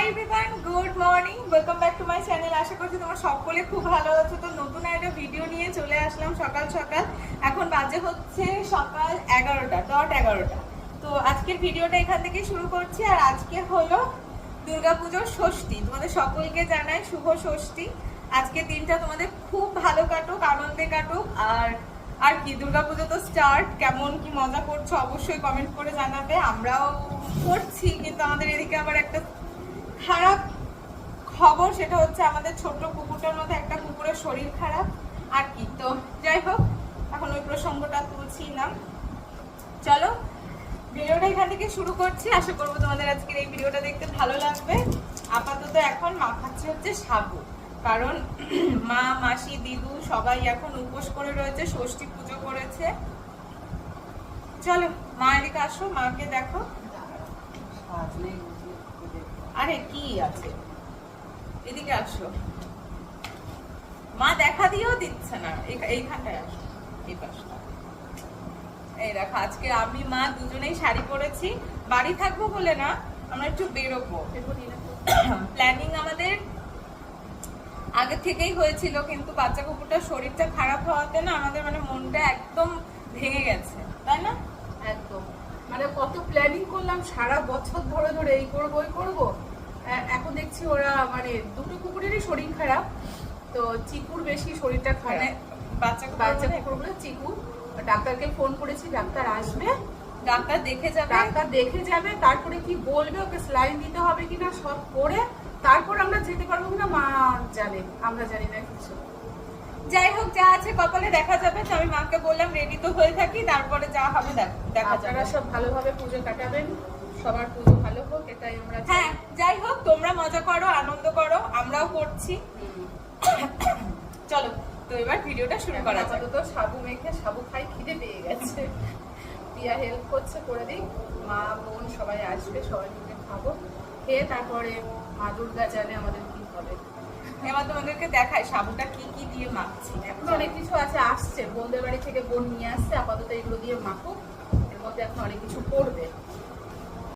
High everyone, good morning, welcome back to my channel. আশা করছি তোমরা সকলে খুব ভালো আছো। তো নতুন একটা ভিডিও নিয়ে চলে আসলাম সকাল সকাল। এখন বাজে হচ্ছে সকাল 11টা। তো আজকের ভিডিওটা এখান থেকে শুরু করছি। আর আজকে হলো দুর্গাপুজোর ষষ্ঠী। তোমাদের সকলকে জানাই শুভ ষষ্ঠী। আজকের দিনটা তোমাদের খুব ভালো কাটুক, আনন্দে কাটুক। আর কি, দুর্গাপুজো তো স্টার্ট। কেমন কি মজা করছো অবশ্যই কমেন্ট করে জানাবে। আমরাও করছি, কিন্তু আমাদের এদিকে আবার একটা খারাপ খবর, সেটা হচ্ছে আমাদের ছোট্ট কুকুরটার মধ্যে একটা কুকুরের শরীর খারাপ। আর কি, তো যাই হোক, এখন ওই প্রসঙ্গটা তুলছি না। চলো ভিডিওটা এখান থেকে শুরু করছি। আশা করবো তোমাদের আজকের এই ভিডিওটা দেখতে ভালো লাগবে। আপাতত এখন মাখাচ্ছি হচ্ছে সাবু, কারণ মা, মাসি, দিদু সবাই এখন উপোস করে রয়েছে, ষষ্ঠী পুজো করেছে। চলো মা এদিকে আসো, মাকে দেখো। আরে কি আছে, এদিকে আসো। মা দেখা দিয়েও দিচ্ছে না, এইখানটায় আসো, এই পাশটা। এই দেখো, আজকে আমি মা দুজনেই শাড়ি পরেছি। বাড়ি থাকবো বলে না, আমরা একটু বেরোবো। প্ল্যানিং আমাদের আগে থেকেই হয়েছিল, কিন্তু বাচ্চা কুকুরটার শরীরটা খারাপ হওয়াতে না আমাদের মানে মনটা একদম ভেঙে গেছে, তাই না? একদম, মানে কত প্ল্যানিং করলাম সারা বছর ধরে ধরে, এই করবো ওই করবো। এখন দেখছি ওরা মানে দুটো কুকুরেরই শরীর খারাপ। তো চিকুর বেশি শরীরটা খারাপ, বাচ্চা কুকুরগুলো চিকু। ডাক্তারকে ফোন করেছি, ডাক্তার আসবে, ডাক্তার দেখে যাবে, তারপরে কি বলবে, ওকে স্যালাইন দিতে হবে কিনা সব করে তারপর আমরা যেতে পারবো কিনা মা জানে, আমরা জানি না কিছু। যাই হোক, যা আছে কপালে দেখা যাবে। তো আমি মাকে বললাম রেডি তো হয়ে থাকি, তারপরে যা হবে দেখা যাবে। আপনারা সব ভালোভাবে পুজো কাটাবেন, সবার পুজো ভালো হোক, এটাই আমরা। হ্যাঁ, যাই হোক, তোমরা মজা করো, আনন্দ করো, আমরাও করছি। চলো তো এবার ভিডিওটা শুরু করা যাক। তো সাবু মেখে সাবু খাই, খিদে পেয়ে গেছে। প্রিয়া হেল্প করছে, করে দিই। মা বোন সবাই আসবে, সবাই মিলে খাবো, খেয়ে তারপরে মা দুর্গা জানে আমাদের কি হবে। এবার তোমাদেরকে দেখাই সাবুটা কি কি দিয়ে মাখছি। এখন অনেক কিছু আছে, আসছে বোনদের বাড়ি থেকে, বোন নিয়ে আসছে। আপাতত এগুলো দিয়ে মাখো, এর মধ্যে এখন অনেক কিছু পড়বে।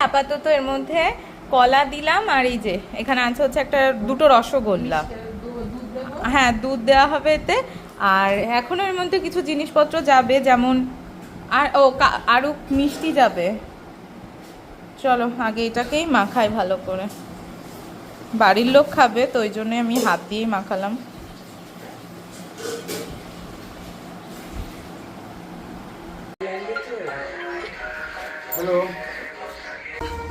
আপাতত এর মধ্যে কলা দিলাম, আর এই যে এখানে আছে হচ্ছে দুটো রসগোল্লা। হ্যাঁ, দুধ দেওয়া হবে এতে। আর এখন এর মধ্যে কিছু জিনিসপত্র যাবে, যেমন আরও মিষ্টি যাবে। চলো আগে এটাকেই মাখাই ভালো করে। বাড়ির লোক খাবে, তো ওই জন্য আমি হাত দিয়েই মাখালাম।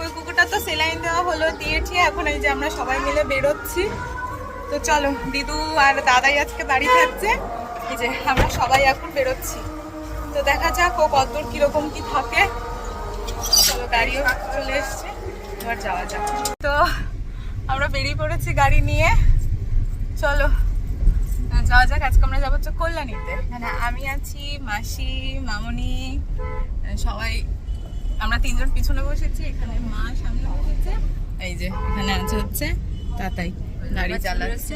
ওই কুকুরটা তো সেলাইন দেওয়া হলো, দিয়েছি। এখন এই যে আমরা সবাই মিলে বেরোচ্ছি। তো চলো, দিদু আর দাদাই আজকে বাড়ি থাকছে। এই যে আমরা সবাই এখন বেরোচ্ছি। তো দেখা যাক ও কতদূর কিরকম কি থাকে। চলো, গাড়িও চলে এসছে, এবার যাওয়া যাক। তো আমরা বেরিয়ে পড়েছি গাড়ি নিয়ে। চলো যাওয়া যাক। আজকে আমরা যাবো হচ্ছে কল্যাণীতে। মানে আমি আছি, মাসি, মামনি, সবাই আমরা তিনজন পিছনে বসেছি, এখানে মা সামনে বসেছে। এই যে এখানে আছে হচ্ছে তাতাই, গাড়ি চালাচ্ছে।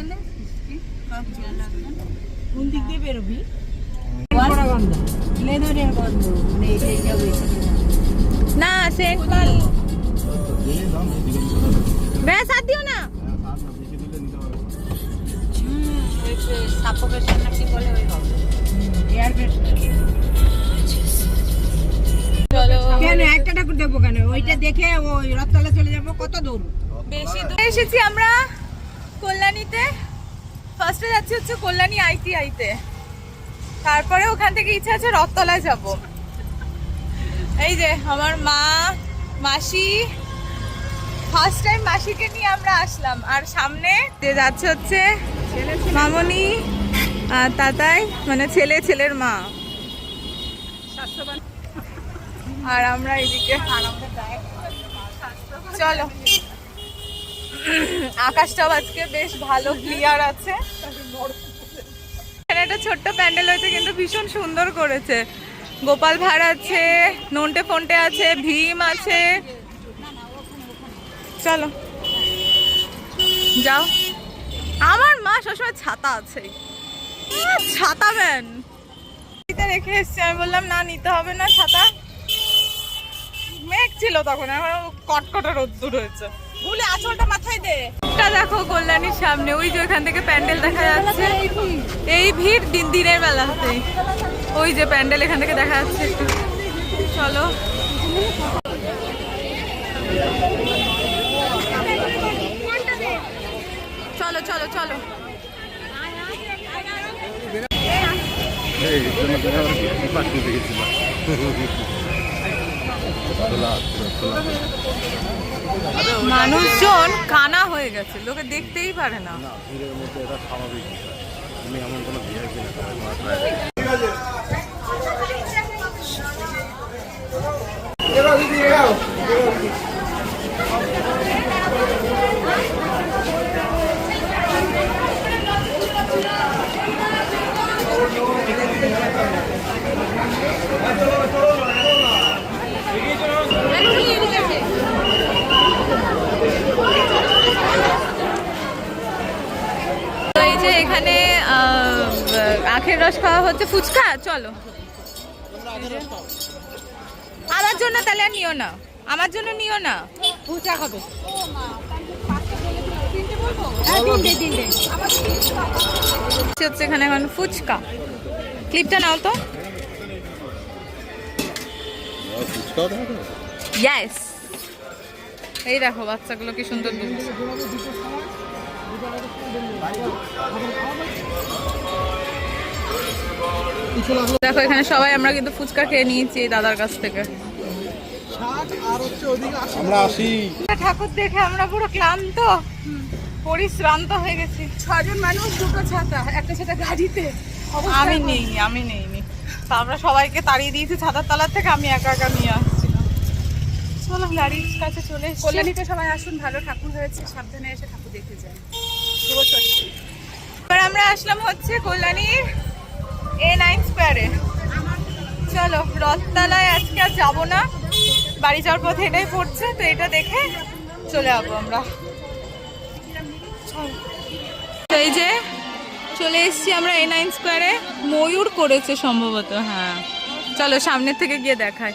কোন দিক দিয়ে বেরোবি? না সেন্ট মাল ব্যাস, হাত দিও না। সাফোকেশন নাকি বলে, ওই হবে এয়ার ফ্রেশনার। চলো, কেন একটা ঠাকুর দেবো কেন? ওইটা দেখে ওই রথতলা চলে যাবো। কত দূর? বেশি দূর এসেছি আমরা কল্যাণীতে। ফার্স্টে যাচ্ছি হচ্ছে কল্যাণী ITI-তে, তারপরে ওখান থেকে ইচ্ছা আছে রথতলায় যাব। এই যে আমার মা, মাসি, ফার্স্ট টাইম মাসিকে নিয়ে আমরা আসলাম। আর সামনে যে যাচ্ছে হচ্ছে মামনি আর তাতাই, মানে ছেলের মা। আর আমরা এদিকে। চলো, আকাশটাও আজকে বেশ ভালো ক্লিয়ার আছে। এখানে একটা ছোট্ট প্যান্ডেল হয়েছে, কিন্তু ভীষণ সুন্দর করেছে। গোপাল ভাঁড় আছে, নন্টে ফন্টে আছে, ভীম আছে। চলো যাও। আমার মা সবসময় ছাতা আছে, ছাতা ব্যান রেখে এসছে। আমি বললাম না, নিতে হবে না ছাতা। মেঘ ছিল তখন, এখন কটকটা রোদ্দুর হয়েছে। ভুলে আঁচলটা মাথায় দে। এটা দেখো কল্যাণীর সামনে, ওই যে ওখান থেকে প্যান্ডেল দেখা যাচ্ছে। এই ভিড় দিনের বেলাতেই, ওই যে প্যান্ডেল এখান থেকে দেখা যাচ্ছে একটু। চলো চলো চলো চলো। মানুষজন কানা হয়ে গেছে, লোকে দেখতেই পারে না। এই যে এখানে আখের রস খাওয়া হচ্ছে, ফুচকা। চলো আমার জন্য তাহলে আর নিও না, আমার জন্য নিও না, ফুচকা খাবে। হচ্ছে এখানে এখন ফুচকা। ক্লিপটা নাও তো। ইয়েস, এই দেখো বাচ্চাগুলো কি সুন্দর দুলছে। দেখো এখানে সবাই আমরা কিন্তু ফুচকা খেয়ে নিয়েছি দাদার কাছ থেকে। ঠাকুর দেখে আমরা পুরো ক্লান্ত পরিশ্রান্ত হয়ে গেছি। 6 জন মানুষ, 2টো ছাতা, একটা ছাতা গাড়িতে। আমি নেইনি। তা আমরা সবাইকে তাড়িয়ে দিয়েছি ছাতার তলার থেকে, আমি একা একা নিয়ে আসছিলাম। চলো গাড়ির কাছে চলে এসেছি। কল্যাণীতে সবাই আসুন, ভালো ঠাকুর হয়েছে, সাবধানে এসে ঠাকুর দেখে যান। শুভ ষষ্ঠী। এবার আমরা আসলাম হচ্ছে কল্যাণীর A9 স্কোয়ারে। চলো রথতলায় আজকে আর যাবো না, বাড়ি যাওয়ার পথে এটাই পড়ছে, তো এটা দেখে চলে যাবো আমরা। এই যে চলে এসেছি আমরা A9 স্কোয়ারে। ময়ূর করেছে সম্ভবত, হ্যাঁ। চলো সামনের থেকে গিয়ে দেখাই।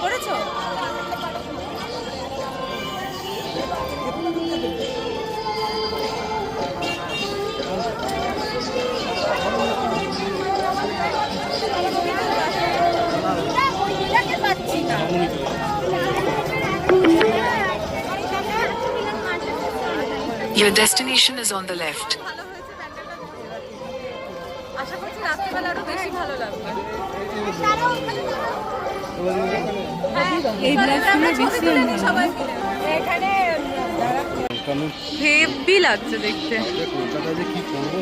করেছো? Your destination is on the left. আশা করছি রাত্রিবেলা আরো বেশি ভালো লাগবে। হেভি লাগছে দেখতে।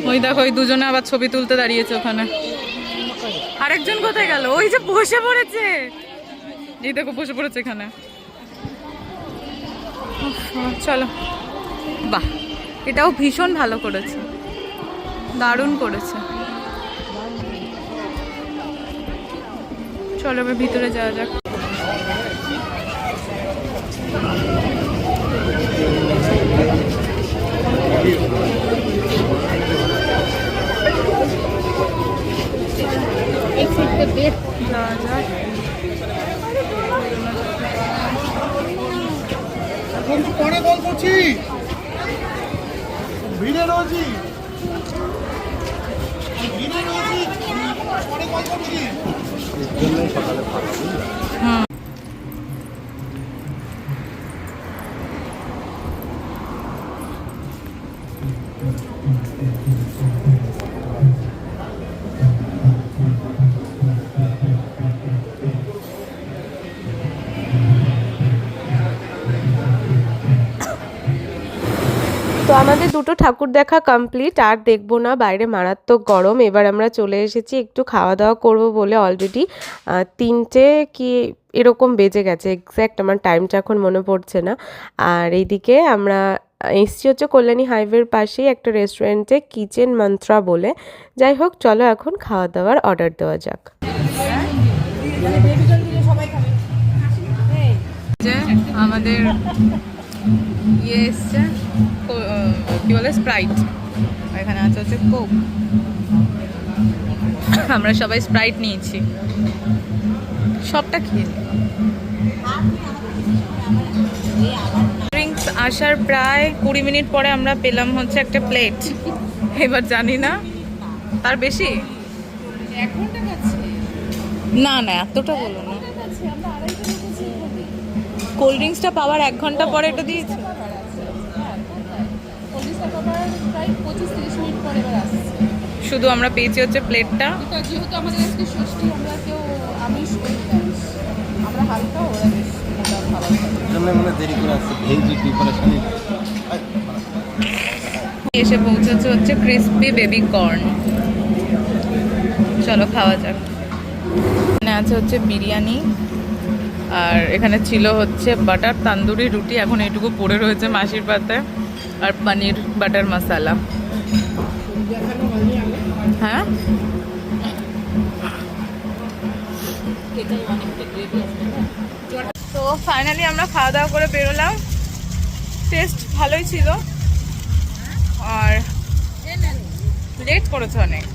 ওই দেখো ওই দুজনে আবার ছবি তুলতে দাঁড়িয়েছে ওখানে। আরেকজন কোথায় গেল? ওই যে বসে পড়েছে, এই দেখো বসে পড়েছে এখানে। চলো, বাহ এটাও ভীষণ ভালো করেছে, দারুণ করেছে। চলো এবার ভিতরে যাওয়া যাক। পরে কল করছি, ভিড়ে রয়েছি, পরে কল করছি। তো আমাদের দুটো ঠাকুর দেখা কমপ্লিট, আর দেখবো না, বাইরে মারাত্মক গরম। এবার আমরা চলে এসেছি একটু খাওয়া দাওয়া করব বলে। অলরেডি 3টে কি এরকম বেজে গেছে, এক্স্যাক্ট আমার টাইমটা এখন মনে পড়ছে না। আর এইদিকে আমরা এসছি হচ্ছে কল্যাণী হাইওয়ের পাশেই একটা রেস্টুরেন্টে, কিচেন মন্ত্রা বলে। যাই হোক চলো এখন খাওয়া দাওয়ার অর্ডার দেওয়া যাক। আমাদের ইয়ে এসছে কি বলে, স্প্রাইট, এখানে আছে হচ্ছে কোক। আমরা সবাই স্প্রাইট নিয়েছি, সবটা খেয়ে ড্রিঙ্কস আসার প্রায় 20 মিনিট পরে আমরা পেলাম হচ্ছে একটা প্লেট। এবার জানি না তার বেশি, 1 ঘন্টা গেছে, না না এতটা বলো না, আমরা 2:30 ঢুকেছি এখানে। কোল্ড ড্রিঙ্কসটা পাওয়ার 1 ঘন্টা পরে এটা দিয়েছে। পুলিশটা পাবার প্রায় 25-30 মিনিট পরে এবার আসছে। শুধু আমরা পেয়েছি হচ্ছে প্লেটটা। কিন্তু যেহেতু আমাদের আজকে ষষ্ঠী, আমরা কেউ আমিষ করি না। আমরা হালকা, ওরা বেশ মোটা খাবার খায়। জন্য মানে দেরি করে আসছে, ভেজ প্রিপারেশনই এসে পৌঁছেছে হচ্ছে ক্রিসপি বেবি কর্ন। চলো খাওয়া যাক। এখানে আছে হচ্ছে বিরিয়ানি, আর এখানে ছিল হচ্ছে বাটার তান্দুরি রুটি, এখন এইটুকু পড়ে রয়েছে মাসির পাতায়, আর পনির বাটার মশালা। হ্যাঁ তো ফাইনালি আমরা খাওয়া দাওয়া করে বেরোলাম। টেস্ট ভালোই ছিল, আর লেট করেছে অনেক,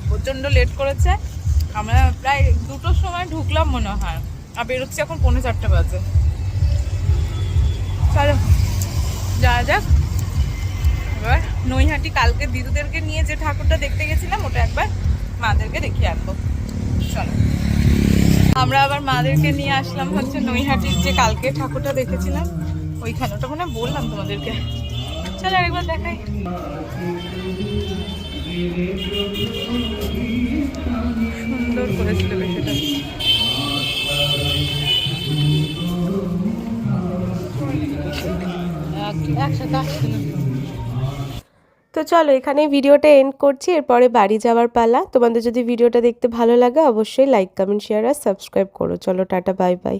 প্রচণ্ড লেট করেছে। আমরা প্রায় 2টোর সময় ঢুকলাম মনে হয়, আর বেরোচ্ছি এখন 3:45 বাজে। চলো যাওয়া যাক এবার নৈহাটি। কালকে দিদুদেরকে নিয়ে যে ঠাকুরটা দেখতে গেছিলাম, ওটা একবার মাদেরকে দেখিয়ে আনবো। চলো আমরা আবার মাদেরকে নিয়ে আসলাম হচ্ছে নৈহাটির যে কালকে ঠাকুরটা দেখেছিলাম ওইখানে, ওটা মনে হয় বললাম তোমাদেরকে। চলো আরেকবার দেখাই। সুন্দর করেছিল বিষয়টা। তো চলো এখানে ভিডিওটা এন্ড করছি, এরপরে বাড়ি যাওয়ার পালা। তোমাদের যদি ভিডিওটা দেখতে ভালো লাগে অবশ্যই লাইক কমেন্ট শেয়ার আর সাবস্ক্রাইব করো। চলো টাটা বাই বাই।